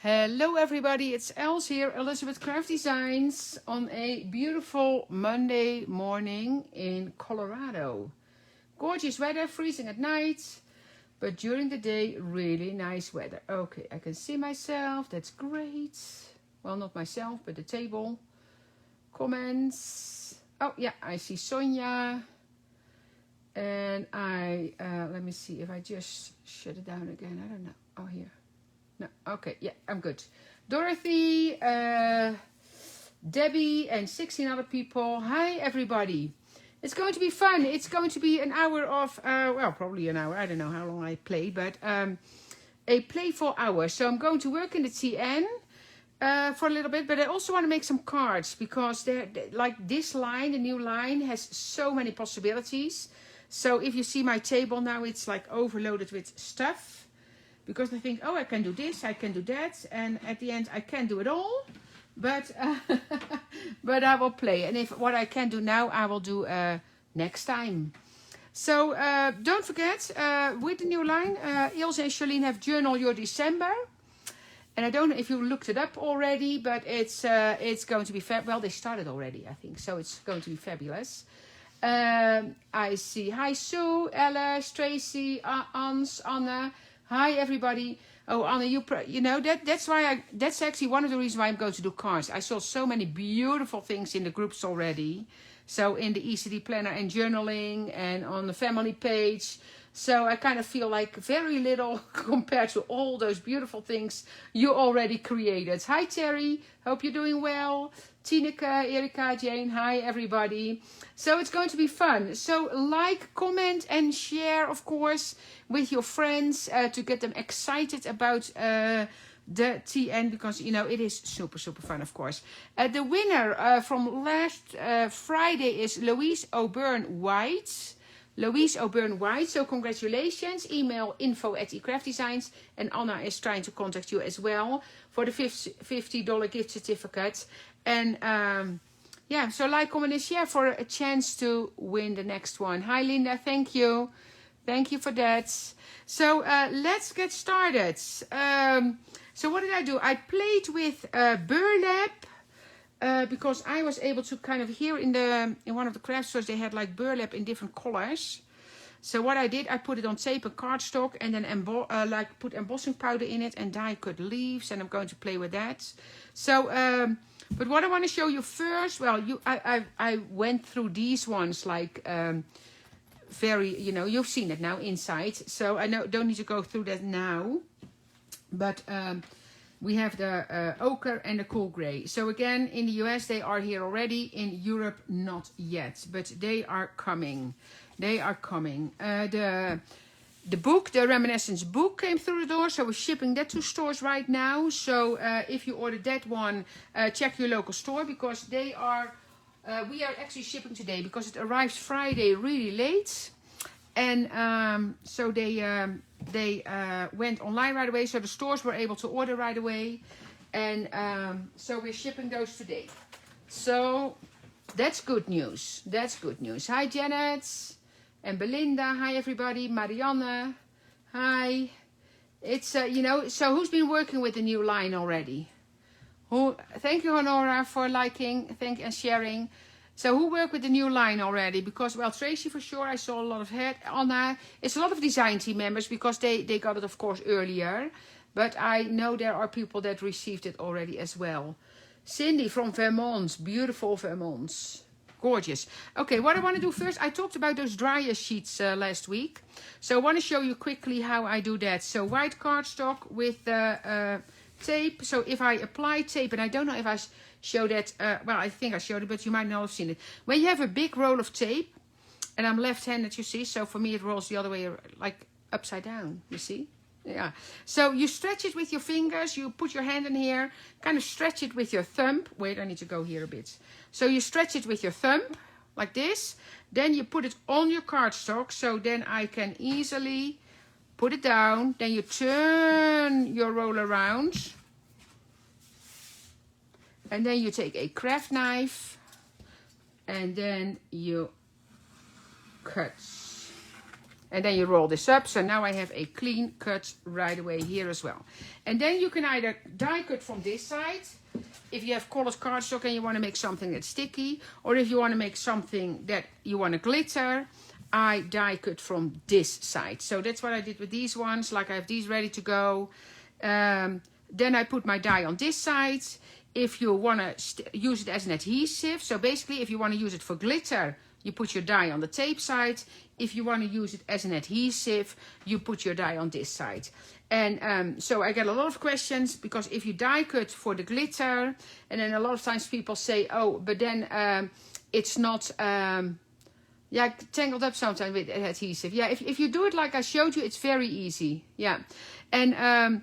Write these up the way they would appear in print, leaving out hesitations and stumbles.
Hello everybody, it's Els here, Elizabeth Craft Designs, on a beautiful Monday morning in Colorado. Gorgeous weather, freezing at night, but during the day, really nice weather. Okay, I can see myself, that's great. Well, not myself, but the table. Comments. Oh yeah, I see Sonia. And let me see if I just shut it down again, I don't know. Oh, here. No, okay, yeah, I'm good. Dorothy, Debbie, and 16 other people. Hi, everybody. It's going to be fun. It's going to be an hour of, well, probably an hour. I don't know how long I play, but a playful hour. So I'm going to work in the TN for a little bit, but I also want to make some cards because like this line, the new line, has so many possibilities. So if you see my table now, it's like overloaded with stuff. Because I think, oh, I can do this, I can do that. And at the end, I can't do it all. But but I will play. And if what I can do now, I will do next time. So don't forget, with the new line, Ilse and Charlene have Journal Your December. And I don't know if you looked it up already, but it's going to be well, they started already, I think. So it's going to be fabulous. I see. Hi, Sue, Alice, Tracy, Ans, Anna. Hi everybody. Oh, Anna, you know that's actually one of the reasons why I'm going to do cards. I saw so many beautiful things in the groups already. So in the ECD planner and journaling and on the family page. So I kind of feel like very little compared to all those beautiful things you already created. Hi Terry, hope you're doing well. Tineke, Erika, Jane, hi everybody. So it's going to be fun. So like, comment and share, of course, with your friends to get them excited about the TN, because you know it is super fun, of course. The winner from last Friday is Louise O'Byrne White. Louise O'Byrne White, so congratulations. Email info@eCraftDesigns, and Anna is trying to contact you as well for the $50 gift certificate. And yeah, so like, comment and share for a chance to win the next one. Hi Linda, thank you. Thank you for that. So let's get started. So what did I do? I played with burlap. Because I was able to kind of, here in one of the craft stores, they had like burlap in different colors. So what I did, I put it on tape and cardstock, and then put embossing powder in it and die cut leaves, and I'm going to play with that. So but what I want to show you first, well, I went through these ones like very, you know, you've seen it now inside, so I don't need to go through that now. But we have the ochre and the cool gray. So again, in the US, they are here already. In Europe, not yet. But they are coming. They are coming. The book, the Reminiscence book, came through the door. So we're shipping that to stores right now. So if you ordered that one, check your local store. Because they are, we are actually shipping today. Because it arrives Friday really late. And so they went online right away, so the stores were able to order right away, and so we're shipping those today. So that's good news. That's good news. Hi Janet and Belinda. Hi everybody. Marianne. Hi. It's you know. So who's been working with the new line already? Who? Thank you, Honora, for liking, and sharing. So who worked with the new line already? Because, well, Tracy for sure, I saw a lot of head. Anna, it's a lot of design team members because they got it, of course, earlier. But I know there are people that received it already as well. Cindy from Vermont, beautiful Vermont. Gorgeous. Okay, what I want to do first, I talked about those dryer sheets last week. So I want to show you quickly how I do that. So white cardstock with tape. So if I apply tape, and I don't know if I show that, well, I think I showed it, but you might not have seen it. When you have a big roll of tape, and I'm left-handed, you see, so for me it rolls the other way, like upside down, you see? Yeah. So you stretch it with your fingers, you put your hand in here, kind of stretch it with your thumb. Wait, I need to go here a bit. So you stretch it with your thumb, like this. Then you put it on your cardstock, so then I can easily put it down. Then you turn your roll around. And then you take a craft knife and then you cut. And then you roll this up. So now I have a clean cut right away here as well. And then you can either die cut from this side, if you have colored cardstock and you want to make something that's sticky, or if you want to make something that you want to glitter, I die cut from this side. So that's what I did with these ones. Like I have these ready to go. Then I put my die on this side. If you want to use it as an adhesive, so basically if you want to use it for glitter, you put your die on the tape side. If you want to use it as an adhesive, you put your die on this side. And so I get a lot of questions, because if you die cut for the glitter, and then a lot of times people say, oh, but then it's not, yeah, tangled up sometimes with adhesive. Yeah, if you do it like I showed you, it's very easy. Yeah. And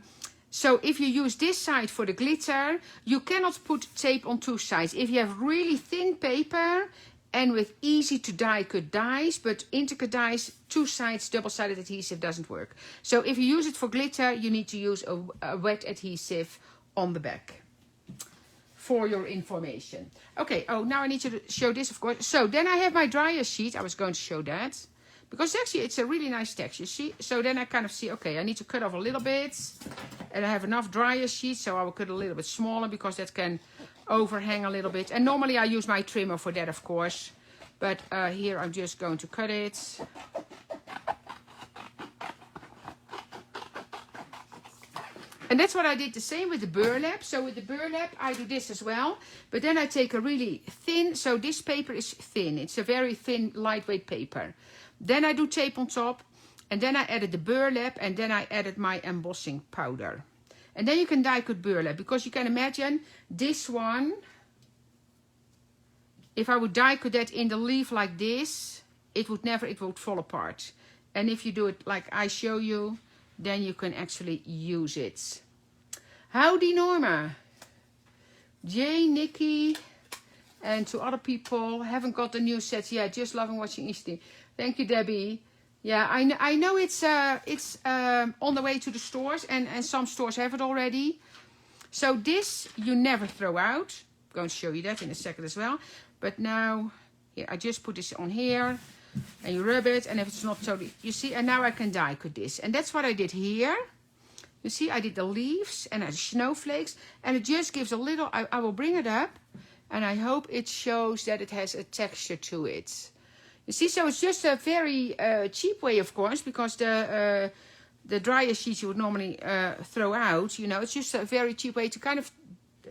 so if you use this side for the glitter, you cannot put tape on two sides. If you have really thin paper and with easy to die cut dies, but intricate dies, two sides, double-sided adhesive doesn't work. So if you use it for glitter, you need to use a wet adhesive on the back. For your information. Okay, oh, now I need to show this, of course. So then I have my dryer sheet. I was going to show that, because actually it's a really nice texture, see? So then I kind of see, okay, I need to cut off a little bit, and I have enough dryer sheet, so I will cut a little bit smaller, because that can overhang a little bit. And normally I use my trimmer for that, of course, but here I'm just going to cut it. And that's what I did the same with the burlap. So with the burlap, I do this as well. But then I take a really thin, so this paper is thin. It's a very thin, lightweight paper. Then I do tape on top. And then I added the burlap. And then I added my embossing powder. And then you can die cut burlap. Because you can imagine this one, if I would die cut that in the leaf like this, it would fall apart. And if you do it like I show you, then you can actually use it. Howdy Norma, Jay, Nikki, and to other people, haven't got the new sets yet, just loving watching Easty. Thank you, Debbie. Yeah, I know it's on the way to the stores, and some stores have it already. So this you never throw out. I'm going to show you that in a second as well. But now, here, I just put this on here. And you rub it, and if it's not totally, you see, and now I can die cut this. And that's what I did here. You see, I did the leaves and the snowflakes, and it just gives a little, I will bring it up, and I hope it shows that it has a texture to it. You see, so it's just a very cheap way, of course, because the dryer sheets you would normally throw out, you know, it's just a very cheap way to kind of,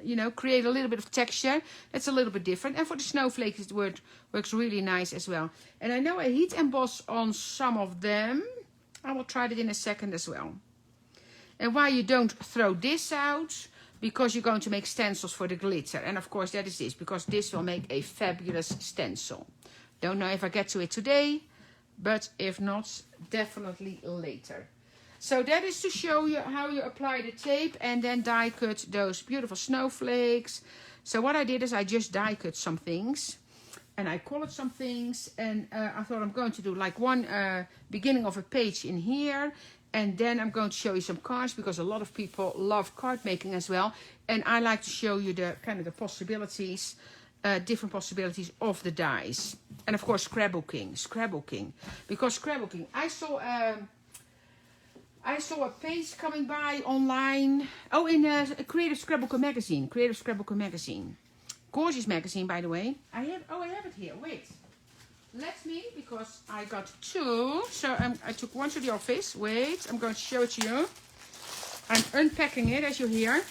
you know, create a little bit of texture. That's a little bit different. And for the snowflakes, it works really nice as well. And I know I heat emboss on some of them. I will try that in a second as well. And why you don't throw this out, because you're going to make stencils for the glitter. And of course that is this, because this will make a fabulous stencil. Don't know if I get to it today, but if not, definitely later. So that is to show you how you apply the tape and then die cut those beautiful snowflakes. So what I did is I just die cut some things. And I colored some things. And I thought I'm going to do like one beginning of a page in here. And then I'm going to show you some cards, because a lot of people love card making as well. And I like to show you the kind of the possibilities, different possibilities of the dies. And of course scrapbooking. Because scrapbooking, I saw a page coming by online. Oh, in a Creative Scrapbooker magazine. Gorgeous magazine, by the way. I have it here. Wait. Let me, because I got two. So I took one to the office. Wait, I'm going to show it to you. I'm unpacking it, as you hear.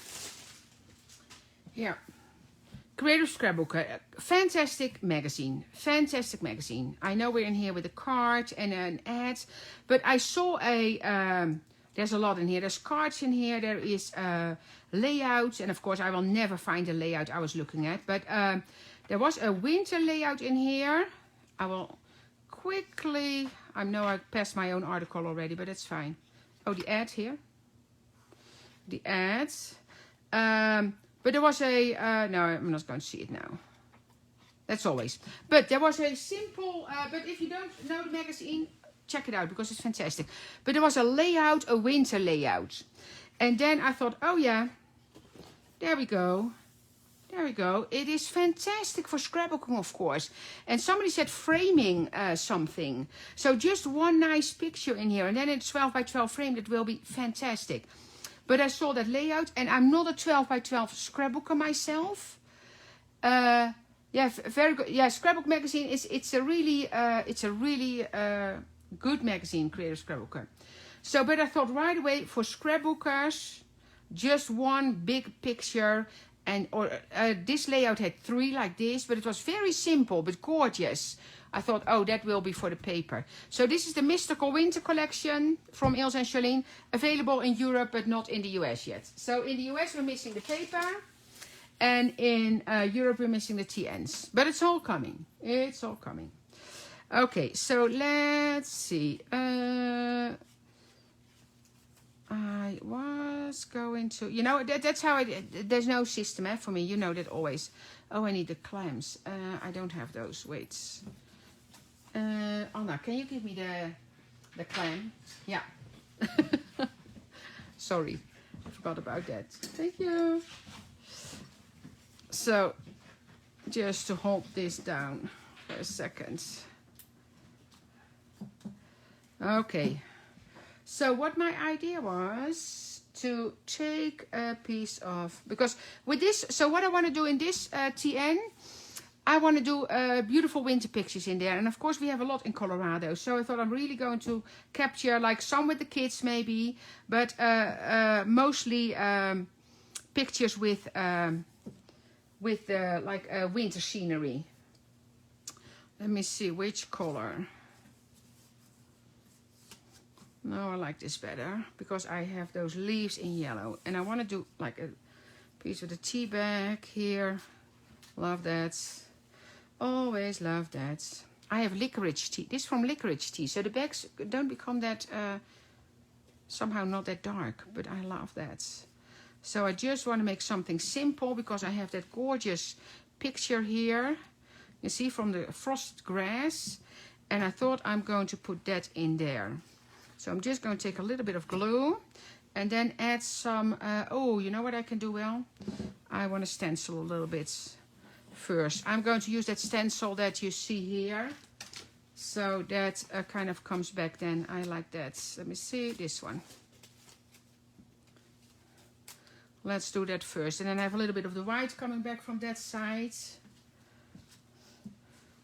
Here. Creative Scrapbooker. Fantastic magazine. Fantastic magazine. I know we're in here with a card and an ad. But I saw there's a lot in here. There's cards in here. There is layouts. And of course, I will never find the layout I was looking at. But there was a winter layout in here. I will quickly, I know I passed my own article already, but it's fine. Oh, the ad here. The ads. But there was a, no, I'm not going to see it now. That's always. But there was a simple, but if you don't know the magazine, check it out, because it's fantastic. But there was a layout, a winter layout. And then I thought, oh yeah, there we go. There we go. It is fantastic for scrapbooking, of course. And somebody said framing something. So just one nice picture in here. And then it's 12 by 12 frame. That will be fantastic. But I saw that layout. And I'm not a 12 by 12 scrapbooker myself. Yeah, very good. Yeah, Scrapbook magazine it's a really good magazine, Creative Scrapbooker. So, but I thought right away for scrapbookers, just one big picture, and this layout had 3 like this, but it was very simple but gorgeous. I thought, oh, that will be for the paper. So this is the Mystical Winter collection from Ilse and Charlene, available in Europe but not in the US yet. So in the US we're missing the paper. And in Europe, we're missing the TNs. But it's all coming. It's all coming. Okay, so let's see. I was going to... You know, that's how there's no system for me. You know that always. Oh, I need the clamps. I don't have those. Wait. Anna, can you give me the clamp? Yeah. Sorry. I forgot about that. Thank you. So, just to hold this down for a second. Okay. So, what my idea was to take a piece of... Because with this... So, what I want to do in this TN... I want to do beautiful winter pictures in there. And, of course, we have a lot in Colorado. So, I thought I'm really going to capture... Like, some with the kids, maybe. But mostly pictures with winter scenery. Let me see which color. No, I like this better because I have those leaves in yellow, and I want to do like a piece of the tea bag here. Love that. Always love that. I have licorice tea. This is from licorice tea, so the bags don't become that somehow not that dark, but I love that. So I just want to make something simple because I have that gorgeous picture here. You see, from the frosted grass. And I thought I'm going to put that in there. So I'm just going to take a little bit of glue. And then add some... oh, you know what I can do well? I want to stencil a little bit first. I'm going to use that stencil that you see here. So that kind of comes back then. I like that. Let me see this one. Let's do that first. And then I have a little bit of the white coming back from that side.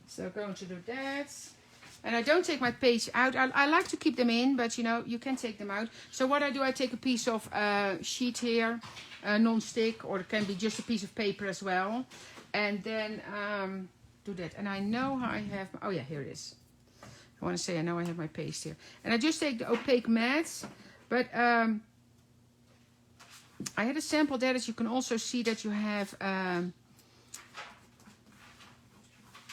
So I'm going to do that. And I don't take my page out. I like to keep them in, but you know, you can take them out. So what I do, I take a piece of sheet here, non-stick, or it can be just a piece of paper as well. And then do that. And I know I have, oh yeah, here it is. I want to say I know I have my paste here. And I just take the opaque matte, but I had a sample there that you can also see that you have,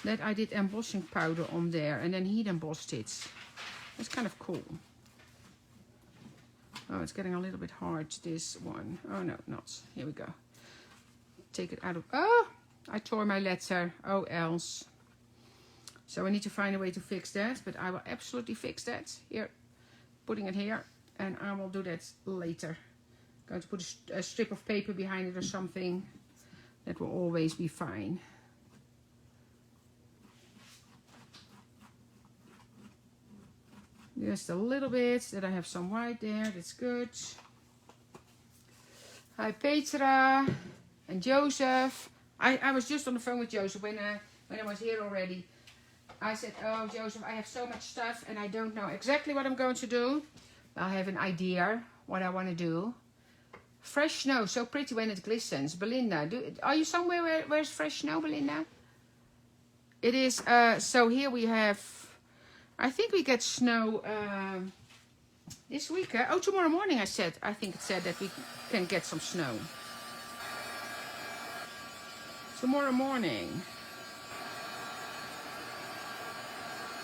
that I did embossing powder on there and then heat embossed it. That's kind of cool. Oh, it's getting a little bit hard, this one. Oh no, not. Here we go. Take it out of, oh, I tore my letter. Oh, else. So I need to find a way to fix that, but I will absolutely fix that. Here, putting it here, and I will do that later. Going to put a strip of paper behind it or something. That will always be fine. Just a little bit, that I have some white there, that's good. Hi Petra and Joseph. I was just on the phone with Joseph when I was here already. I said, oh Joseph, I have so much stuff and I don't know exactly what I'm going to do. I have an idea what I want to do. Fresh snow, so pretty when it glistens. Belinda, are you somewhere where's fresh snow, Belinda? It is, so here we have, I think we get snow this week. Oh, tomorrow morning I think it said that we can get some snow. Tomorrow morning.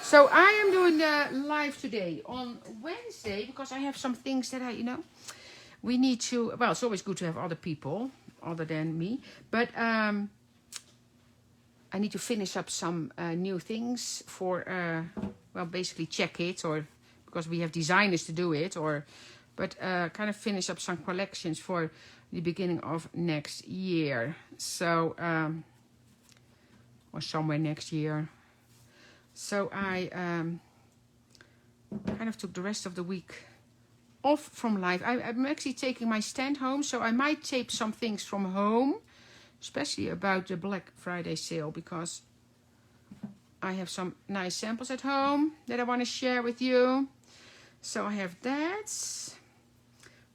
So I am doing the live today on Wednesday because I have some things that we need to, well, it's always good to have other people other than me, but I need to finish up some new things for, well, basically check it, or because we have designers to do it, or but kind of finish up some collections for the beginning of next year. So, or somewhere next year. So I kind of took the rest of the week off from life. I'm actually taking my stand home, so I might tape some things from home, especially about the Black Friday sale, because I have some nice samples at home that I want to share with you. So I have that.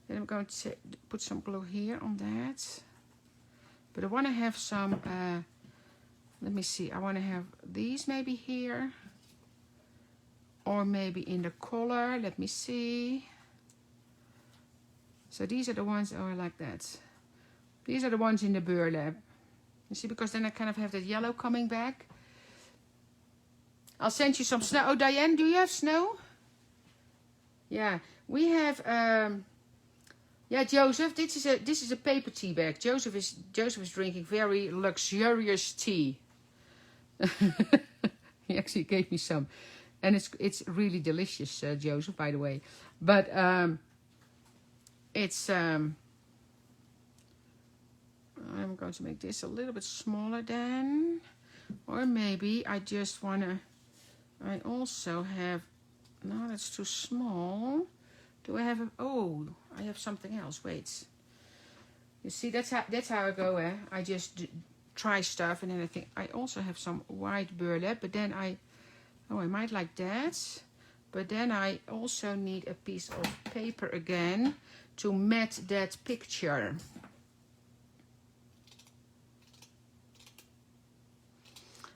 Then I'm going to put some glue here on that. But I want to have some, let me see, I want to have these maybe here. Or maybe in the color, let me see. So these are the ones, oh I like that. These are the ones in the burlap. You see, because then I kind of have that yellow coming back. I'll send you some snow. Oh, Diane, do you have snow? Yeah, we have, yeah, Joseph, this is a paper tea bag. Joseph is drinking very luxurious tea. He actually gave me some. And it's really delicious, Joseph, by the way. But it's I'm going to make this a little bit smaller then, or maybe I just want to. I also have. No, that's too small. Do I have a? Oh, I have something else. Wait. You see, that's how I go. I just try stuff, and then I think I also have some white burlap, but then I might like that. But then I also need a piece of paper again to mat that picture.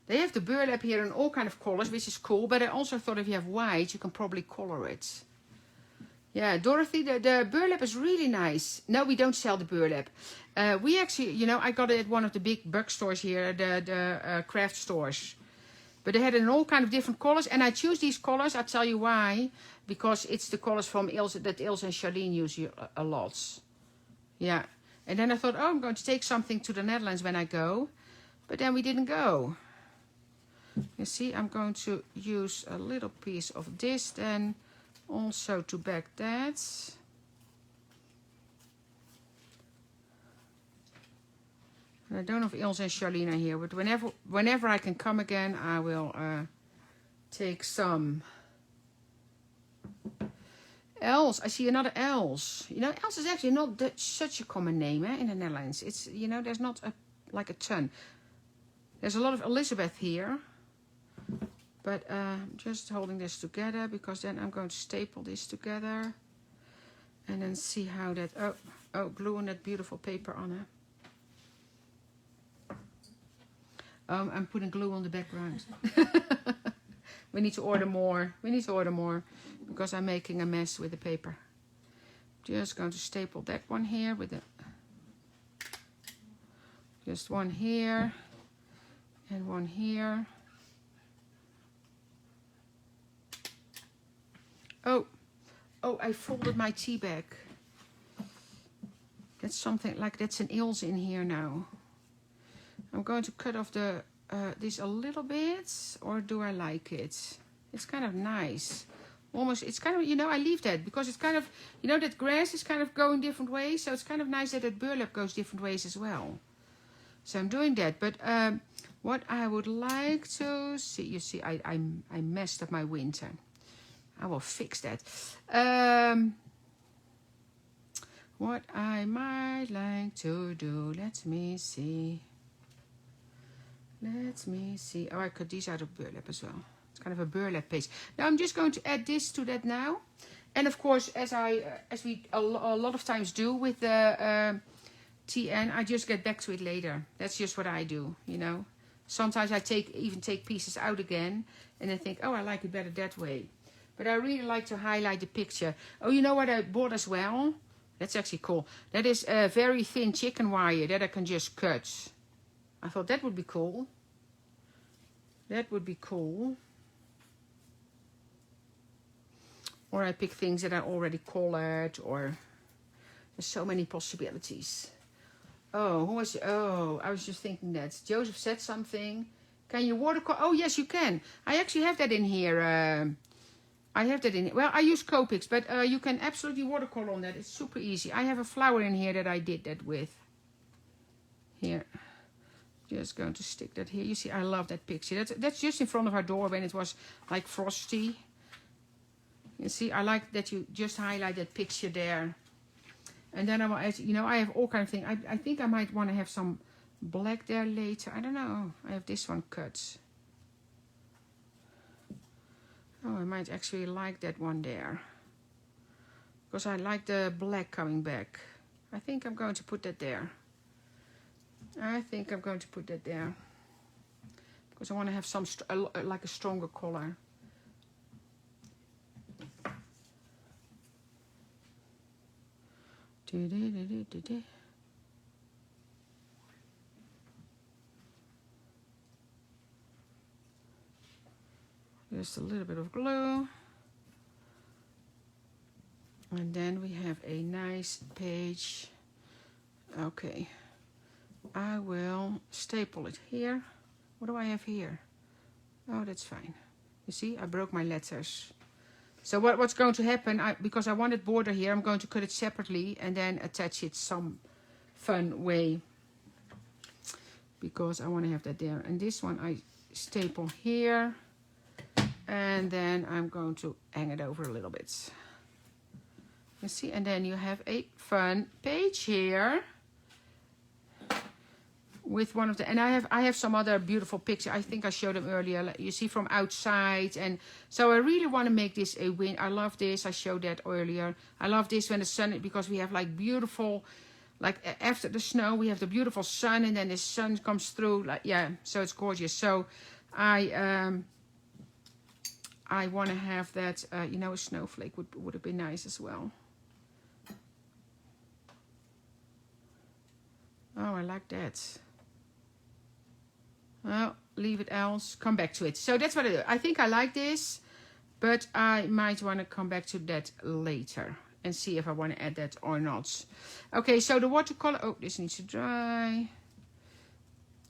They have the burlap here in all kind of colors, which is cool. But I also thought if you have white, you can probably color it. Yeah, Dorothy, the burlap is really nice. No, we don't sell the burlap. We actually, you know, I got it at one of the big bug stores here, the craft stores. But they had it in all kind of different colors. And I choose these colors, I'll tell you why. Because it's the colors from Ilse, that Ilse and Charlene use a lot. Yeah. And then I thought, oh, I'm going to take something to the Netherlands when I go. But then we didn't go. You see, I'm going to use a little piece of this then also to back that. And I don't know if Ilse and Charlene are here, but whenever I can come again, I will take some. Els, I see another Els. You know, Els is actually not such a common name in the Netherlands. It's, you know, there's not like a ton. There's a lot of Elizabeth here. But I'm just holding this together because then I'm going to staple this together. And then see how that, oh, gluing that beautiful paper on it. I'm putting glue on the background. We need to order more. We need to order more because I'm making a mess with the paper. Just going to staple that one here with it. Just one here and one here. Oh, I folded my tea bag. That's something like that's an Ilse in here now. I'm going to cut off the this a little bit, or do I like it? It's kind of nice. Almost, it's kind of, you know, I leave that because it's kind of, you know, that grass is kind of going different ways. So it's kind of nice that that burlap goes different ways as well. So I'm doing that. But what I would like to see, you see, I messed up my winter. I will fix that. What I might like to do, let me see. Let me see. Oh, I cut these out of burlap as well. It's kind of a burlap paste. Now I'm just going to add this to that now. And of course, as we a lot of times do with the TN, I just get back to it later. That's just what I do, you know. Sometimes I even take pieces out again and then think, oh, I like it better that way. But I really like to highlight the picture. Oh, you know what I bought as well? That's actually cool. That is a very thin chicken wire that I can just cut. I thought that would be cool. That would be cool. Or I pick things that I already colored, or there's so many possibilities. Oh, who was? Oh, I was just thinking that Joseph said something. Can you watercolor? Oh, yes, you can. I actually have that in here. I have that in it. Well, I use Copics, but you can absolutely watercolor on that. It's super easy. I have a flower in here that I did that with. Here. Just going to stick that here. You see, I love that picture. That's just in front of our door when it was like frosty. You see, I like that you just highlight that picture there. And then I have all kinds of things. I think I might want to have some black there later. I don't know. I have this one cut. Oh, I might actually like that one there. Because I like the black coming back. I think I'm going to put that there. I think I'm going to put that there. Because I want to have some, like a stronger color. Just a little bit of glue. And then we have a nice page. Okay. I will staple it here. What do I have here? Oh, that's fine. You see, I broke my letters. So what's going to happen, because I wanted border here, I'm going to cut it separately and then attach it some fun way. Because I want to have that there. And this one I staple here. And then I'm going to hang it over a little bit. You see, and then you have a fun page here. With one of the, and I have some other beautiful pictures. I think I showed them earlier. You see from outside, and so I really want to make this a win. I love this. I showed that earlier. I love this when the sun, because we have like beautiful, like after the snow we have the beautiful sun, and then the sun comes through. Like yeah, so it's gorgeous. So I want to have that. You know, a snowflake would have been nice as well. Oh, I like that. Well, leave it else. Come back to it. So that's what I do. I think I like this, but I might want to come back to that later and see if I want to add that or not. Okay, so the watercolor. Oh, this needs to dry.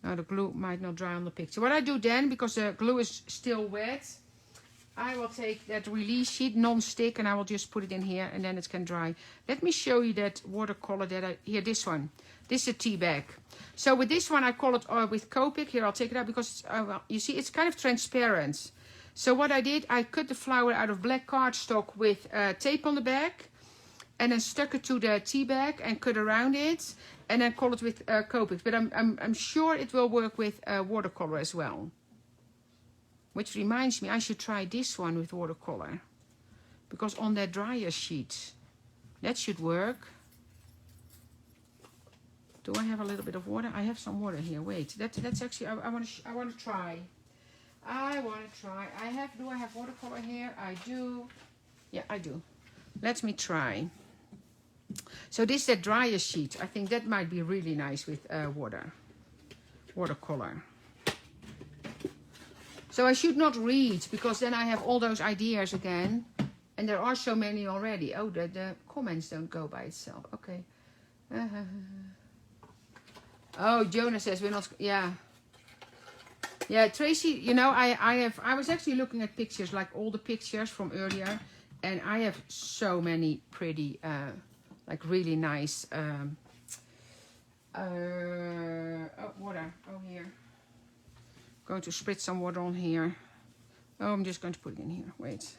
Oh, the glue might not dry on the picture. What I do then, because the glue is still wet, I will take that release sheet, non-stick, and I will just put it in here, and then it can dry. Let me show you that watercolor that here, this one. This is a tea bag. So with this one, I call it with Copic. Here, I'll take it out because, well, you see, it's kind of transparent. So what I did, I cut the flower out of black cardstock with tape on the back, and then stuck it to the tea bag and cut around it, and then call it with Copic. But I'm sure it will work with watercolor as well. Which reminds me, I should try this one with watercolor. Because on that dryer sheet, that should work. Do I have a little bit of water? I have some water here. Wait, that's actually, I want to try. I want to try. Do I have watercolor here? I do. Yeah, I do. Let me try. So this is that dryer sheet. I think that might be really nice with watercolor. So I should not read, because then I have all those ideas again. And there are so many already. Oh, the comments don't go by itself. Okay. Oh, Jonah says we're not, yeah. Yeah, Tracy, you know, I was actually looking at pictures, like all the pictures from earlier. And I have so many pretty, like really nice, water. Oh, here. Going to spritz some water on here. Oh, I'm just going to put it in here. Wait.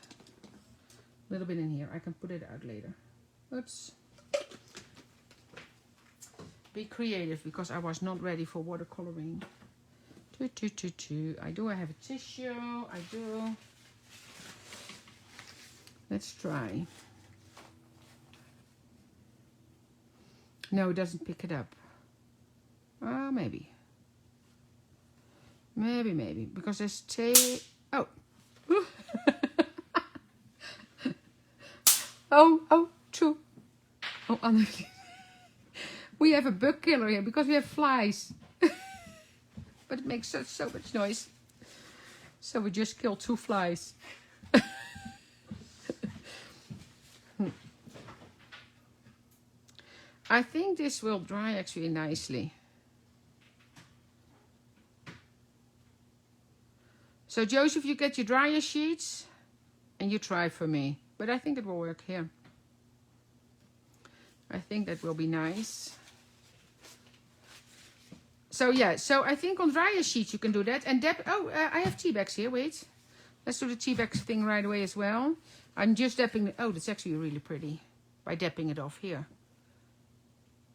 A little bit in here. I can put it out later. Oops. Be creative, because I was not ready for watercoloring. I do. I have a tissue. I do. Let's try. No, it doesn't pick it up. Maybe. Maybe. Because there's tape. Oh. oh, true. Oh, Anne. We have a bug killer here because we have flies. But it makes so much noise. So we just killed 2 flies. I think this will dry actually nicely. So Joseph, you get your dryer sheets And you try for me. But I think it will work here. I think that will be nice. So yeah, so I think on dryer sheets you can do that. And I have tea bags here, wait. Let's do the tea bags thing right away as well. I'm just dapping, oh, that's actually really pretty. By dapping it off here.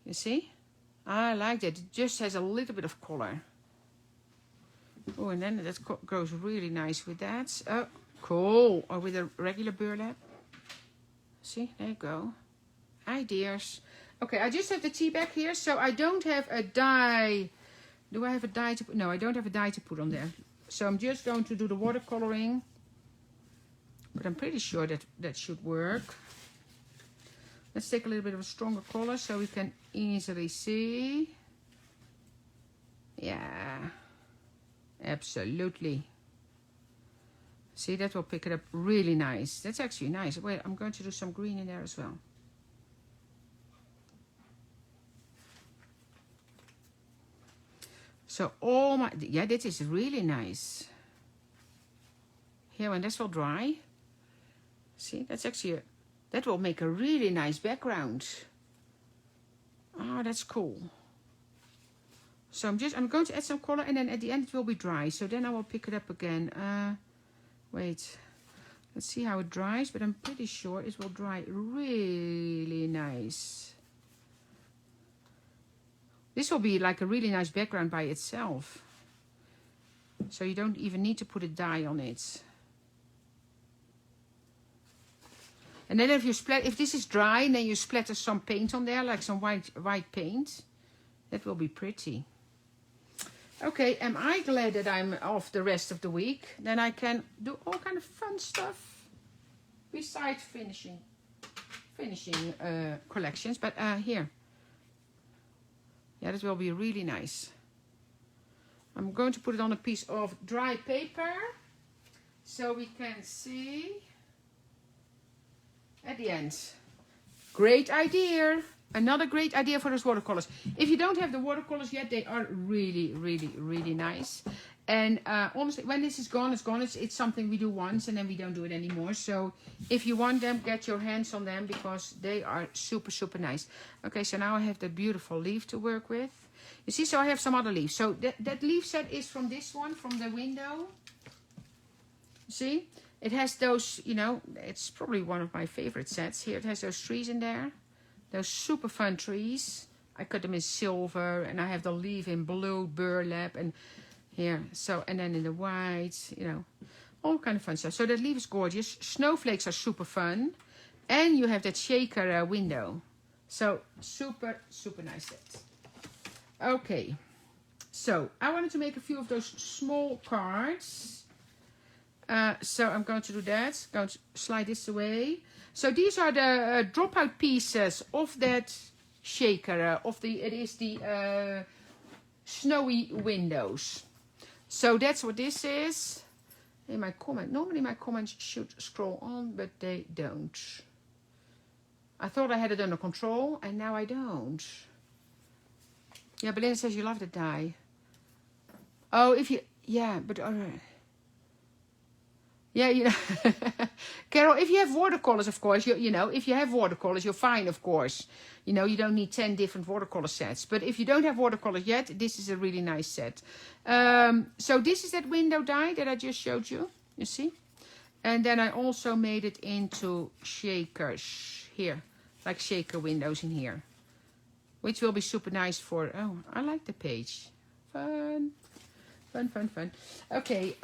You see? I like that. It just has a little bit of color. Oh, and then that goes really nice with that. Oh, cool. Or with a regular burlap. See, there you go. Ideas. Okay, I just have the tea bag here, so I don't have a dye. Do I have a dye to put? No, I don't have a dye to put on there. So I'm just going to do the watercoloring. But I'm pretty sure that that should work. Let's take a little bit of a stronger color so we can easily see. Yeah, absolutely. See, that will pick it up really nice. That's actually nice. Wait, I'm going to do some green in there as well. So all my, yeah, this is really nice. Here, when this will dry. See, that's actually, that will make a really nice background. Oh, that's cool. So I'm going to add some color and then at the end it will be dry. So then I will pick it up again. Wait, let's see how it dries, but I'm pretty sure it will dry really nice. This will be like a really nice background by itself. So you don't even need to put a dye on it. And then if this is dry, and then you splatter some paint on there, like some white paint, that will be pretty. Okay, am I glad that I'm off the rest of the week? Then I can do all kind of fun stuff besides finishing collections. But here. Yeah, that will be really nice. I'm going to put it on a piece of dry paper so we can see at the end. Great idea. Another great idea for those watercolors. If you don't have the watercolors yet, they are really, really, really nice. And honestly, when this is gone, it's gone. It's something we do once and then we don't do it anymore. So if you want them, get your hands on them because they are super, super nice. Okay, so now I have the beautiful leaf to work with. You see, so I have some other leaves. So that leaf set is from this one, from the window. See? It has those, you know, it's probably one of my favorite sets. Here it has those trees in there. Those super fun trees. I cut them in silver and I have the leaf in blue burlap and here. So, and then in the white, you know, all kind of fun stuff. So that leaf is gorgeous. Snowflakes are super fun. And you have that shaker window. So super, super nice set. Okay. So I wanted to make a few of those small cards. So I'm going to do that. Going to slide this away. So these are the dropout pieces of that shaker. It is the snowy windows. So that's what this is. In my comment, normally my comments should scroll on, but they don't. I thought I had it under control, and now I don't. Yeah, Belinda says you love the dye. Oh, if you, yeah, but yeah, you know, Carol, if you have watercolors, of course, you know, if you have watercolors, you're fine, of course. You know, you don't need 10 different watercolor sets. But if you don't have watercolors yet, this is a really nice set. So this is that window die that I just showed you, you see? And then I also made it into shakers here, like shaker windows in here. Which will be super nice for, oh, I like the page. Fun, fun, fun, fun. Okay,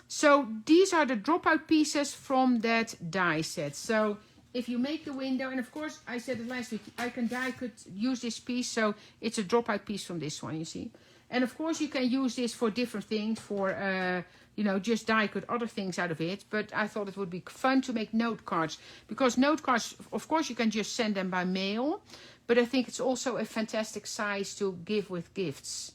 so these are the dropout pieces from that die set. So if you make the window, and of course I said it last week, I could use this piece, so it's a dropout piece from this one, you see. And of course you can use this for different things, for you know, just die cut other things out of it. But I thought it would be fun to make note cards, because note cards, of course you can just send them by mail, but I think it's also a fantastic size to give with gifts.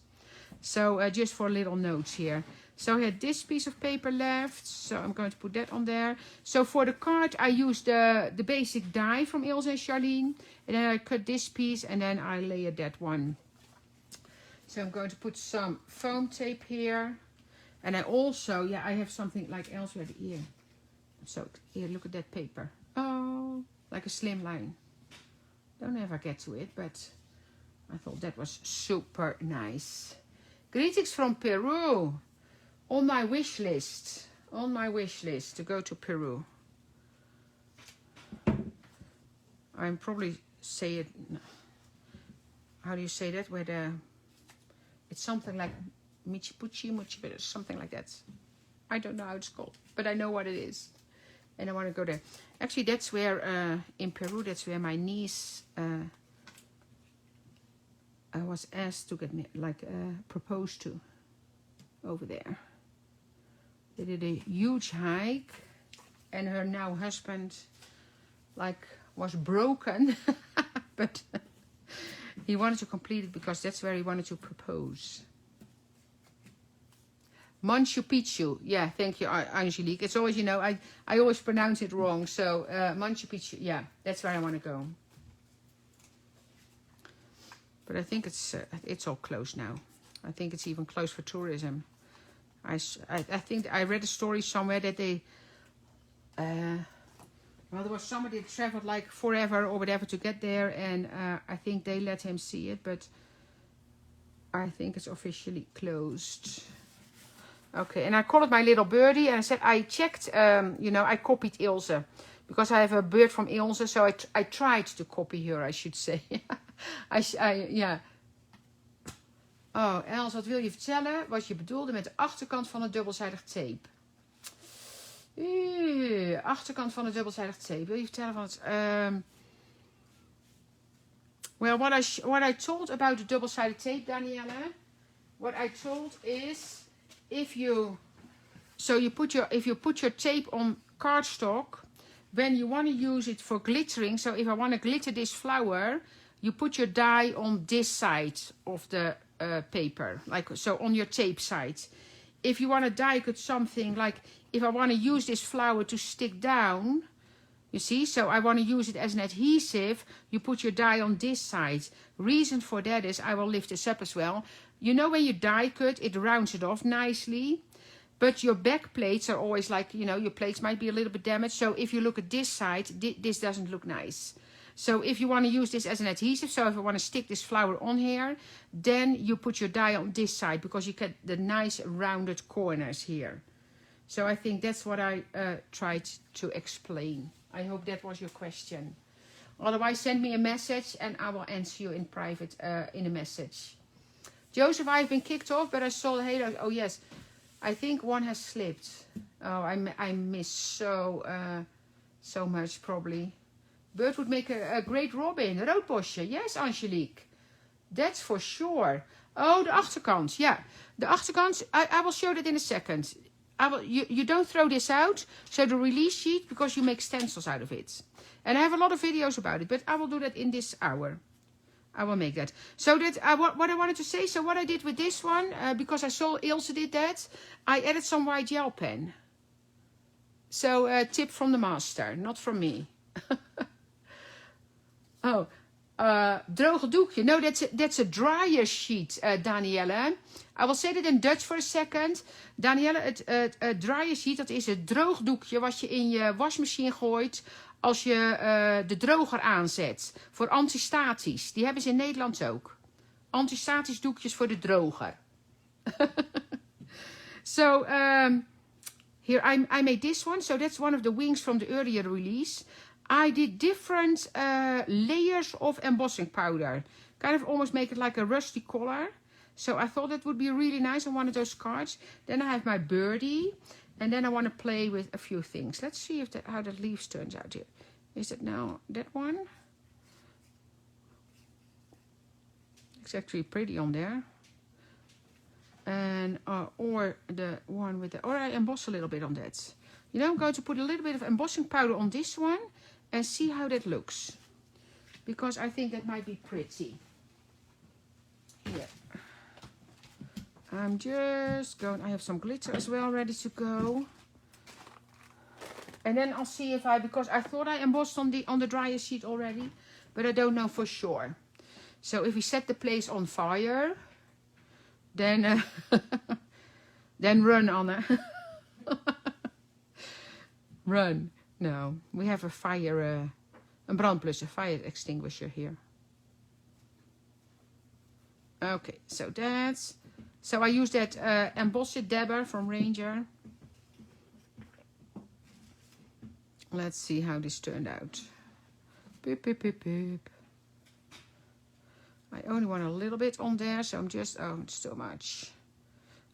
So just for little notes here. So I had this piece of paper left, so I'm going to put that on there. So for the card, I used the basic die from Ilse and Charlene. And then I cut this piece and then I layered that one. So I'm going to put some foam tape here. And I also, yeah, I have something like elsewhere here. So here, look at that paper. Oh, like a slim line. Don't ever get to it, but I thought that was super nice. Greetings from Peru. On my wish list. On my wish list to go to Peru. I'm probably say it. How do you say that? Where the it's something like Michipuchi, something like that. I don't know how it's called, but I know what it is, and I want to go there. Actually, that's where in Peru. That's where my niece. I was asked to get proposed to over there. They did a huge hike, and her now husband was broken, but he wanted to complete it because that's where he wanted to propose. Machu Picchu, yeah, thank you, Angelique. It's always, I always pronounce it wrong. So Machu Picchu, yeah, that's where I want to go. But I think it's all closed now. I think it's even closed for tourism. I think I read a story somewhere that they, well, there was somebody that traveled like forever or whatever to get there, and I think they let him see it, but I think it's officially closed. Okay, and I call it my little birdie, and I said I checked, I copied Ilse, because I have a bird from Ilse, so I tried to copy her, I should say. Ja. Oh, Els, wat wil je vertellen? Wat je bedoelde met de achterkant van een dubbelzijdig tape. Achterkant van een dubbelzijdig tape. Wil je vertellen van het... Well, what I told about the double-sided tape, Danielle, what I told is if you put your tape on cardstock, when you want to use it for glittering, so if I want to glitter this flower, you put your die on this side of the paper, like so on your tape side. If you want to die cut something, like if I want to use this flower to stick down, you see, so I want to use it as an adhesive, you put your die on this side. Reason for that is, I will lift this up as well. You know when you die cut, it rounds it off nicely. But your back plates are always like, your plates might be a little bit damaged. So if you look at this side, this doesn't look nice. So if you want to use this as an adhesive, so if I want to stick this flower on here, then you put your die on this side, because you get the nice rounded corners here. So I think that's what I tried to explain. I hope that was your question. Otherwise, send me a message and I will answer you in private in a message. Joseph, I've been kicked off, but I saw the halo. Oh, yes. I think one has slipped. Oh, I miss so much, probably. Bird would make a great robin. Roodbosje. Yes, Angelique. That's for sure. Oh, the achterkant. Yeah. The achterkant, I will show that in a second. You don't throw this out. So the release sheet, because you make stencils out of it. And I have a lot of videos about it, but I will do that in this hour. I will make that. So that what I wanted to say, so what I did with this one, because I saw Ilse did that, I added some white gel pen. So tip from the master, not from me. Oh, droge doekje. No, that's a dryer sheet, Danielle. I will say that in Dutch for a second. Danielle, het dryer sheet, dat is het droogdoekje wat je in je wasmachine gooit als je de droger aanzet. Voor antistatisch. Die hebben ze in Nederland ook. Antistatisch doekjes voor de droger. So, here I made this one. So that's one of the wings from the earlier release. I did different layers of embossing powder. Kind of almost make it like a rusty color. So I thought that would be really nice on one of those cards. Then I have my birdie. And then I want to play with a few things. Let's see if how the leaves turns out here. Is it now that one? It's actually pretty on there. And or the one with the, or I emboss a little bit on that. I'm going to put a little bit of embossing powder on this one and see how that looks. Because I think that might be pretty. Yeah. I'm just going, I have some glitter as well ready to go. And then I'll see if because I thought I embossed on the dryer sheet already, but I don't know for sure. So if we set the place on fire, then then run, Anne. Run. No, we have a fire, een brandblusser, a fire extinguisher here. Okay, so that's... So I use that embossed dabber from Ranger. Let's see how this turned out. Beep, beep, beep, beep. I only want a little bit on there, so I'm just... Oh, it's too much.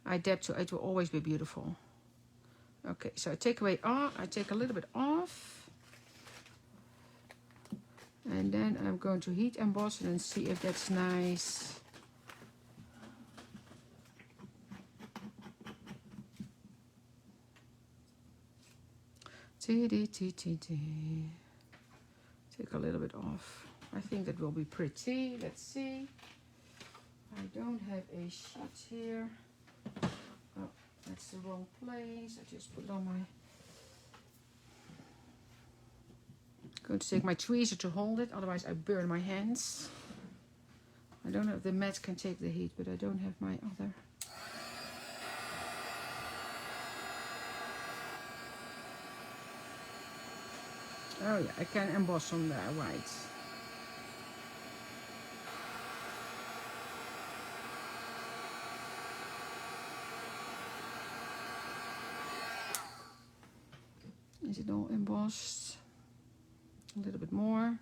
I dab to it will always be beautiful. Okay, so I take away... Oh, I take a little bit off. And then I'm going to heat emboss and see if that's nice. Take a little bit off. I think that will be pretty. Let's see. I don't have a sheet here. Oh, that's the wrong place. I just put it on my... I'm going to take my tweezer to hold it, otherwise I burn my hands. I don't know if the mat can take the heat, but I don't have my other... Oh yeah, I can emboss on there, right. Is it all embossed? A little bit more.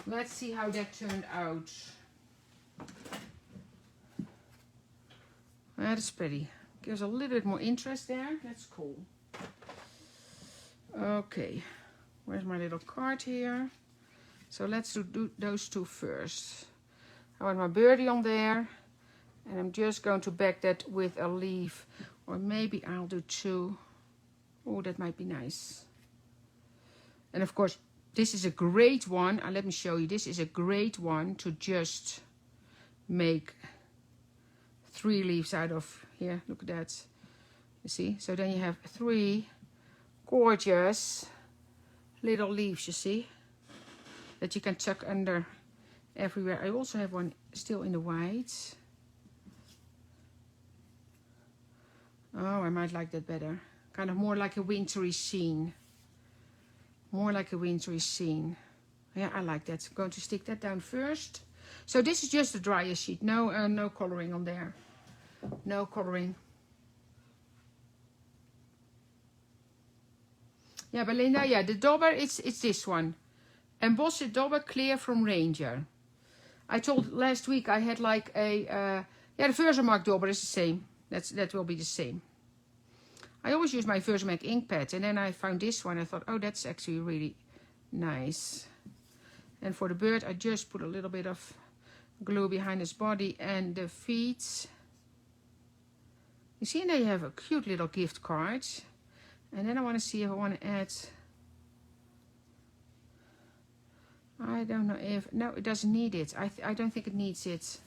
Let's see how that turned out. That's pretty. Gives a little bit more interest there. That's cool. Okay, where's my little card here? So let's do those two first. I want my birdie on there, and I'm just going to back that with a leaf, or maybe I'll do two. Oh, that might be nice. And of course, this is a great one. Let me show you. This is a great one to just make 3 leaves out of. Here, look at that. You see? So then you have 3 gorgeous little leaves, you see? That you can tuck under everywhere. I also have one still in the white. Oh, I might like that better. Kind of more like a wintry scene. More like a wintry scene. Yeah, I like that. I'm going to stick that down first. So this is just a dryer sheet. No, no coloring on there. No coloring. Yeah, Belinda, yeah, the dauber, it's this one. Embossed dauber clear from Ranger. I told last week I had like a, yeah, the Versamark dauber is the same. That will be the same. I always use my Versamark ink pad, and then I found this one. I thought, oh, that's actually really nice. And for the bird, I just put a little bit of glue behind his body and the feet. You see, now you have a cute little gift card. And then I want to see if I want to add... I don't know if... No, it doesn't need it. I don't think it needs it.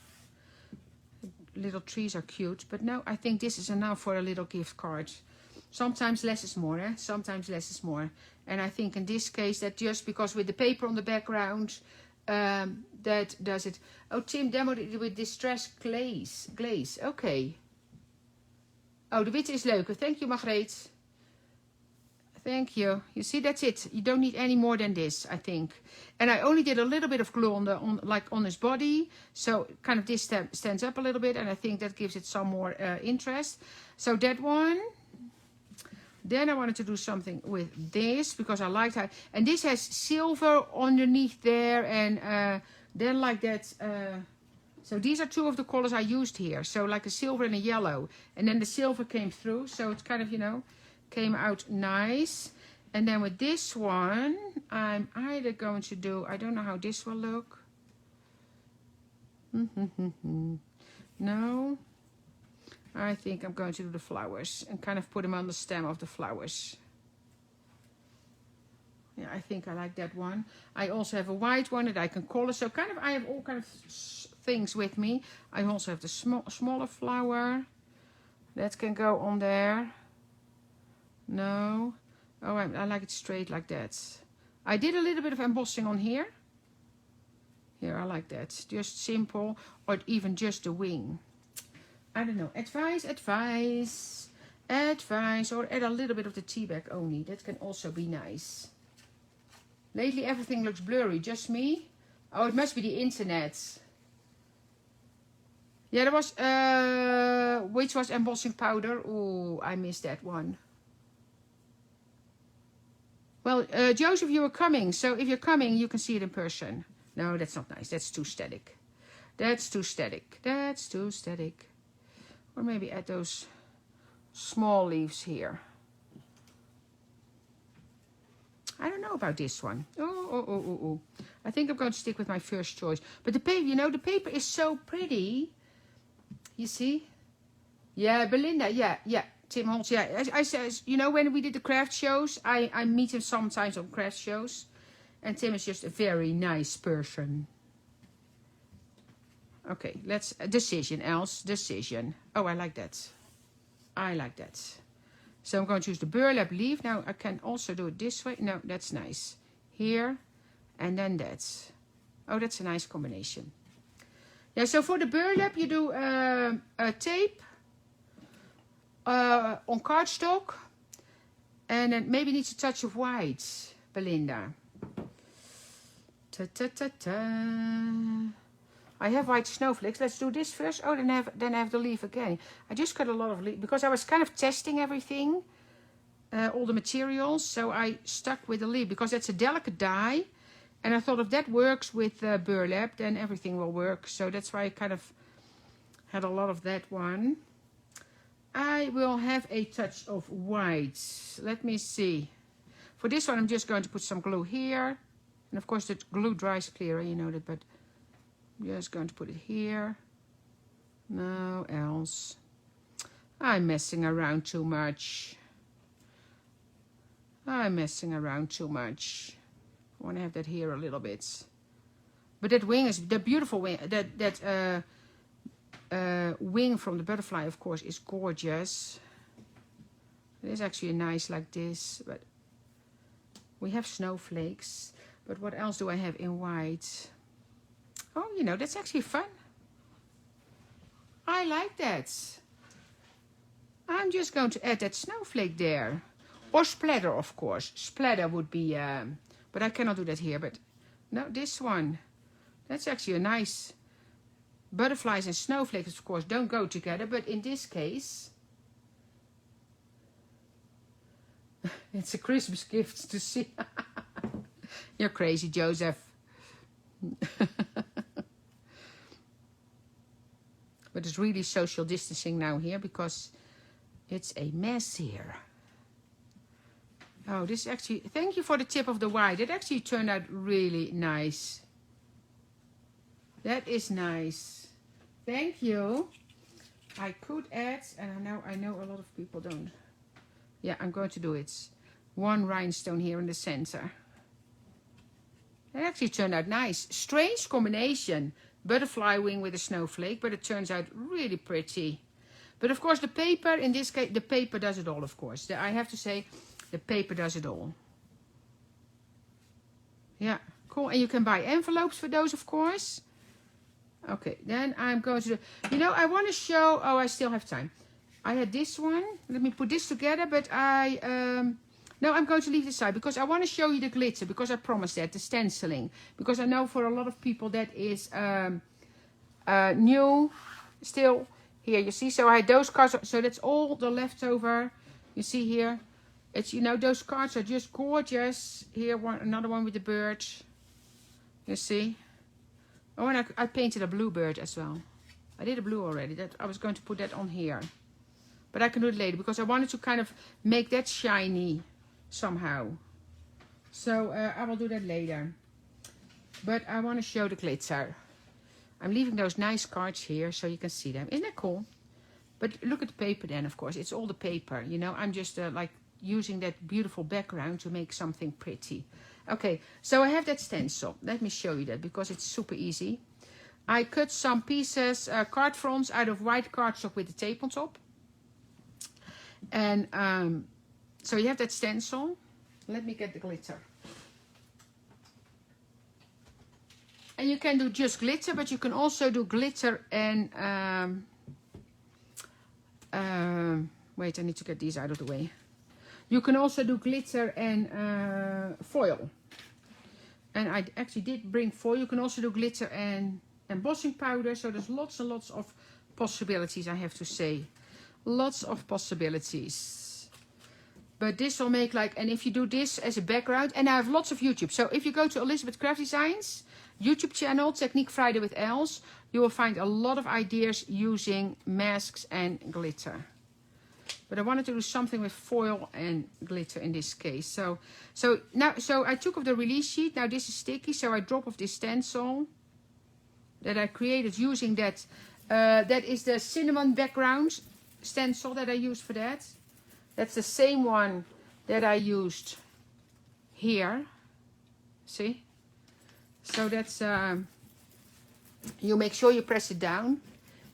Little trees are cute. But no, I think this is enough for a little gift card. Sometimes less is more, eh? Sometimes less is more. And I think in this case that just because with the paper on the background... that does it. Oh, Tim demoed it with distressed glaze. Okay. Oh, de witte is leuker. Thank you, Margreet. Thank you. You see, that's it. You don't need any more than this, I think. And I only did a little bit of glue on his body. So kind of this stands up a little bit. And I think that gives it some more interest. So that one. Then I wanted to do something with this. Because I liked how... And this has silver underneath there. And then like that... So these are 2 of the colors I used here. So like a silver and a yellow. And then the silver came through. So it's kind of, you know, came out nice. And then with this one, I'm either going to do... I don't know how this will look. No. I think I'm going to do the flowers. And kind of put them on the stem of the flowers. Yeah, I think I like that one. I also have a white one that I can color. So kind of, I have all kind of things with me. I also have the smaller flower. That can go on there. No. Oh, I like it straight like that. I did a little bit of embossing on here. Here, I like that. Just simple. Or even just the wing. I don't know, advice, or add a little bit of the tea bag only. That can also be nice. Lately everything looks blurry, just me? Oh, it must be the internet. Yeah, there was, which was embossing powder. Oh, I missed that one. Well, Joseph, you were coming. So if you're coming, you can see it in person. No, that's not nice. That's too static. That's too static. That's too static. Or maybe add those small leaves here. I don't know about this one. Oh. I think I'm going to stick with my first choice. But the paper, you know, the paper is so pretty. You see? Yeah, Belinda. Yeah. Tim Holtz. Yeah, I said, you know, when we did the craft shows, I meet him sometimes on craft shows. And Tim is just a very nice person. Okay, let's, decision, else, decision. Oh, I like that. I like that. So I'm going to use the burlap leaf. Now I can also do it this way. No, that's nice. Here, and then that. Oh, that's a nice combination. Yeah, so for the burlap, you do a tape on cardstock. And then maybe needs a touch of white, Belinda. I have white snowflakes. Let's do this first. Oh, then I have the leaf again. I just got a lot of leaf because I was kind of testing everything, all the materials. So I stuck with the leaf because that's a delicate dye. And I thought if that works with burlap, then everything will work. So that's why I kind of had a lot of that one. I will have a touch of white. Let me see. For this one, I'm just going to put some glue here. And of course, the glue dries clearer, you know that, but I'm just going to put it here. No else. I'm messing around too much. I want to have that here a little bit. But that wing is, the beautiful wing, that wing from the butterfly, of course, is gorgeous. It is actually nice like this, but we have snowflakes. But what else do I have in white? Oh, you know, that's actually fun. I like that. I'm just going to add that snowflake there. Or splatter, of course. Splatter would be, but I cannot do that here. But no, this one. That's actually a nice... Butterflies and snowflakes, of course, don't go together. But in this case... it's a Christmas gift to see. You're crazy, Joseph. But it's really social distancing now here because it's a mess here. Oh, this actually... Thank you for the tip of the white. It actually turned out really nice. That is nice. Thank you. I could add, and I know a lot of people don't. Yeah, I'm going to do it. One rhinestone here in the center. It actually turned out nice. Strange combination. Butterfly wing with a snowflake, but it turns out really pretty. But of course the paper, in this case, the paper does it all, of course. I have to say, the paper does it all. Yeah, cool. And you can buy envelopes for those, of course. Okay, then I'm going to do... You know, I want to show... Oh, I still have time. I had this one. Let me put this together, but no, I'm going to leave this aside because I want to show you the glitter because I promised that, the stenciling. Because I know for a lot of people that is new still. Here, you see, so I had those cards. So that's all the leftover. You see here. It's, you know, those cards are just gorgeous. Here, another one with the bird. You see. Oh, and I painted a blue bird as well. I did a blue already. That I was going to put that on here. But I can do it later because I wanted to kind of make that shiny somehow. So I will do that later. But I want to show the glitter. I'm leaving those nice cards here so you can see them. Isn't that cool? But look at the paper then, of course. It's all the paper, you know. I'm just like using that beautiful background to make something pretty. Okay, so I have that stencil. Let me show you that because it's super easy. I cut some pieces, card fronts out of white cardstock with the tape on top. And so you have that stencil. Let me get the glitter. And you can do just glitter, but you can also do glitter and Wait, I need to get these out of the way. You can also do glitter and foil. And I actually did bring foil. You can also do glitter and embossing powder. So there's lots and lots of possibilities, I have to say. Lots of possibilities. But this will make like, and if you do this as a background, and I have lots of YouTube. So if you go to Elizabeth Craft Designs YouTube channel, Technique Friday with Els, you will find a lot of ideas using masks and glitter. But I wanted to do something with foil and glitter in this case. So I took off the release sheet. Now this is sticky, so I drop off this stencil that I created using that. That is the cinnamon background stencil that I used for that. That's the same one that I used here. See? So that's, you make sure you press it down.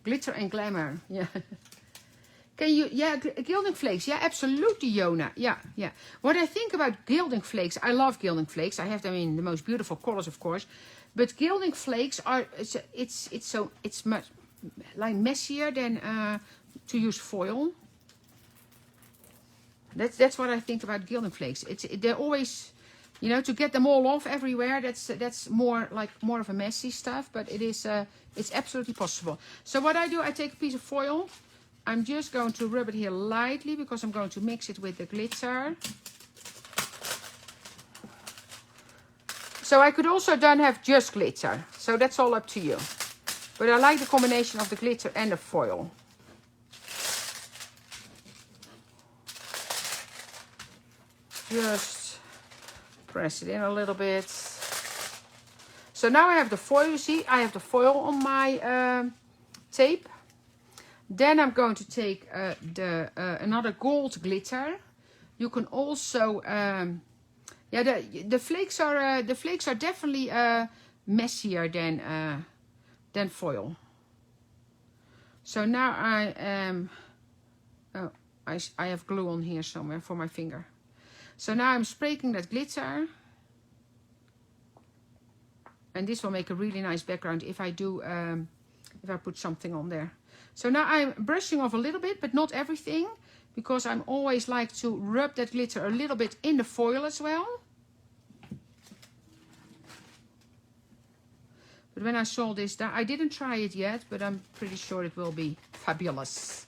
Glitter and glamour, yeah. Can you, yeah, gilding flakes, yeah, absolutely, Yona, yeah. What I think about gilding flakes, I love gilding flakes. I have them in the most beautiful colors, of course. But gilding flakes are, it's much like messier than to use foil. That's what I think about gilding flakes. They're always, you know, to get them all off everywhere. That's more of a messy stuff, but it's absolutely possible. So what I do, I take a piece of foil. I'm just going to rub it here lightly because I'm going to mix it with the glitter. So I could also then have just glitter. So that's all up to you. But I like the combination of the glitter and the foil. Just press it in a little bit. So now I have the foil, you see, I have the foil on my tape. Then I'm going to take another gold glitter. You can also, yeah, the flakes are definitely messier than foil. So now I am, oh, I have glue on here somewhere for my finger. So now I'm spraying that glitter. And this will make a really nice background if I do, if I put something on there. So now I'm brushing off a little bit, but not everything. Because I'm always like to rub that glitter a little bit in the foil as well. But when I saw this, I didn't try it yet, but I'm pretty sure it will be fabulous.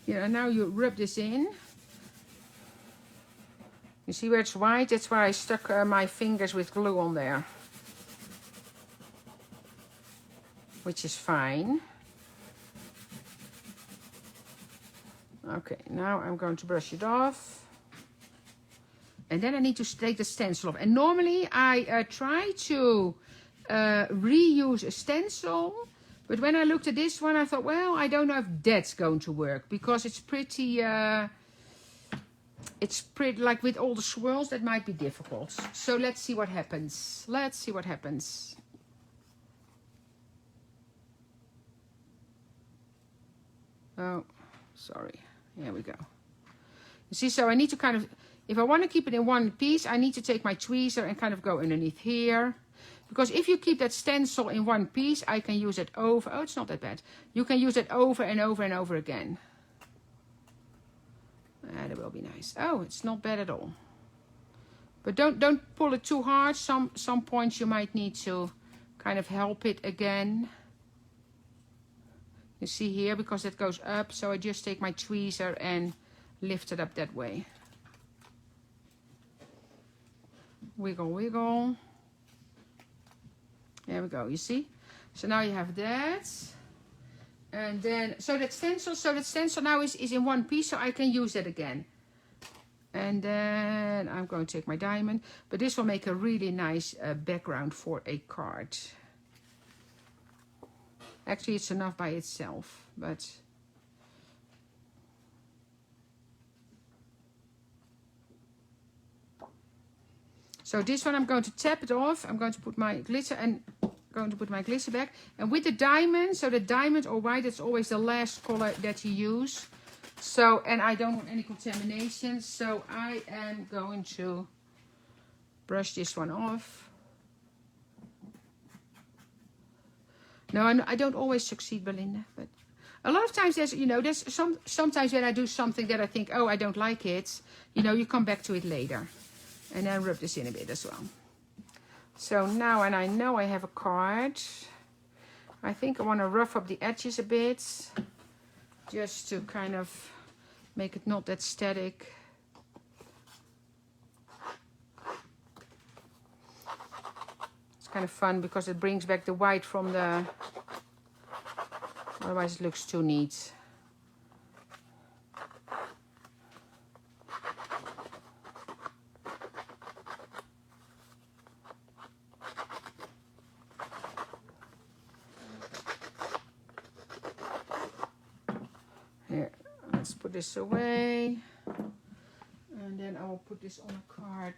Yeah, and now you rub this in. You see where it's white? That's where I stuck my fingers with glue on there. Which is fine. Okay, now I'm going to brush it off. And then I need to take the stencil off. And normally I try to reuse a stencil. But when I looked at this one, I thought, well, I don't know if that's going to work. Because it's pretty, like with all the swirls, that might be difficult. So let's see what happens. Let's see what happens. Oh, sorry. Here we go. You see, so I need to kind of, if I want to keep it in one piece, I need to take my tweezer and kind of go underneath here. Because if you keep that stencil in one piece, I can use it over. Oh, it's not that bad. You can use it over and over and over again. That will be nice. Oh, it's not bad at all. But don't pull it too hard. Some points you might need to kind of help it again. You see here, because it goes up, so I just take my tweezer and lift it up that way. Wiggle, wiggle. There we go, you see? So now you have that. And then, so that stencil now is in one piece, so I can use that again. And then I'm going to take my diamond. But this will make a really nice background for a card. Actually, it's enough by itself, but... So this one I'm going to tap it off. I'm going to put my glitter and going to put my glitter back. And with the diamond, so the diamond or white, it's always the last color that you use. So, and I don't want any contamination. So I am going to brush this one off. No, I don't always succeed, Belinda, but a lot of times there's, you know, sometimes when I do something that I think, oh, I don't like it, you know, you come back to it later. And then rub this in a bit as well. So now, and I know I have a card, I think I want to rough up the edges a bit, just to kind of make it not that static. It's kind of fun because it brings back the white from the, otherwise it looks too neat. Here, let's put this away. And then I will put this on a card.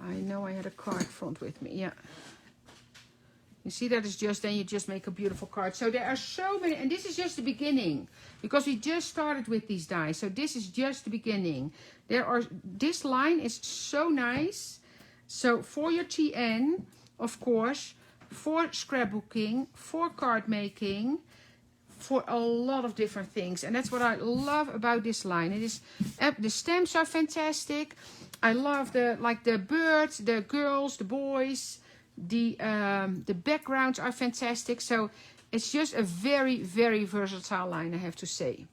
I know I had a card front with me, yeah. You see, that is just, then you just make a beautiful card. So there are so many, and this is just the beginning, because we just started with these dies. So this is just the beginning. This line is so nice. So for your TN, of course, for scrapbooking, for card making, for a lot of different things. And that's what I love about this line. It is, the stamps are fantastic. I love the birds, the girls, the boys. The backgrounds are fantastic. So it's just a very, very versatile line, I have to say.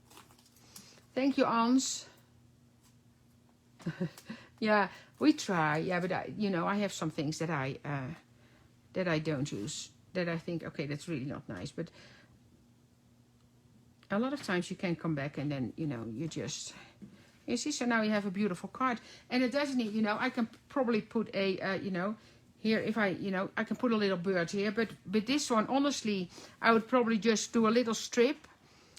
Thank you, Ans. Yeah, we try. Yeah, but I have some things that I don't use, that I think, okay, that's really not nice. But a lot of times you can come back and then, you see, so now you have a beautiful card. And it doesn't need, I can probably put a, here, if I can put a little bird here. But this one, honestly, I would probably just do a little strip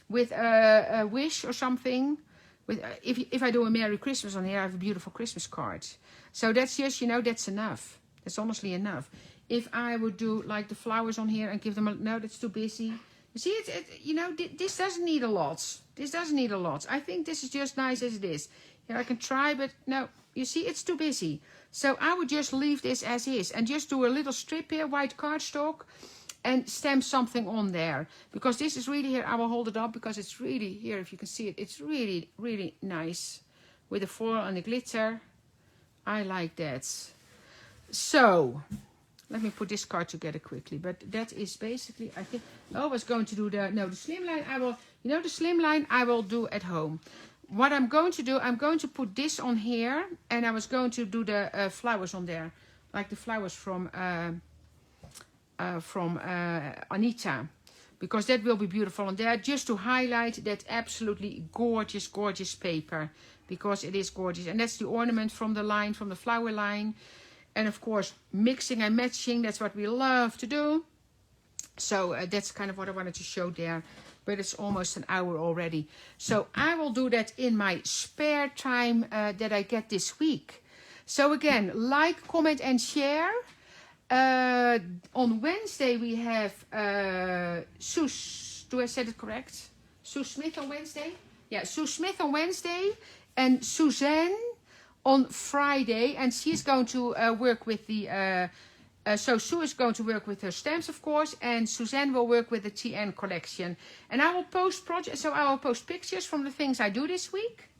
with a wish or something. With if I do a Merry Christmas on here, I have a beautiful Christmas card. So that's just, that's enough. That's honestly enough. If I would do like the flowers on here and give them no, that's too busy. You see, this doesn't need a lot. This doesn't need a lot. I think this is just nice as it is. Here I can try, but no, you see, it's too busy. So I would just leave this as is and just do a little strip here, white cardstock, and stamp something on there. Because this is really, here, I will hold it up because it's really, here, if you can see it, it's really, really nice with the foil and the glitter. I like that. So let me put this card together quickly. But that is basically, I think, I was going to do the slimline. I will, the slimline I will do at home. What I'm going to do, I'm going to put this on here. And I was going to do the flowers on there. Like the flowers from Anita. Because that will be beautiful on there. Just to highlight that absolutely gorgeous, gorgeous paper. Because it is gorgeous. And that's the ornament from the line, from the flower line. And of course, mixing and matching, that's what we love to do. So that's kind of what I wanted to show there. But it's almost an hour already. So I will do that in my spare time that I get this week. So again, like, comment and share. On Wednesday we have Sue, do I say it correct? Sue Smith on Wednesday? Yeah, Sue Smith on Wednesday. And Suzanne on Friday, and she's going to work with the, so Sue is going to work with her stamps, of course, and Suzanne will work with the TN collection. And I will post I will post pictures from the things I do this week.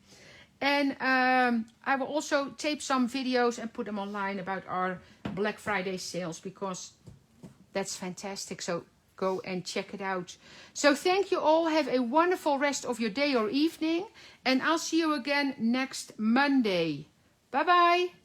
And I will also tape some videos and put them online about our Black Friday sales, because that's fantastic. So go and check it out. So thank you all. Have a wonderful rest of your day or evening. And I'll see you again next Monday. Bye-bye.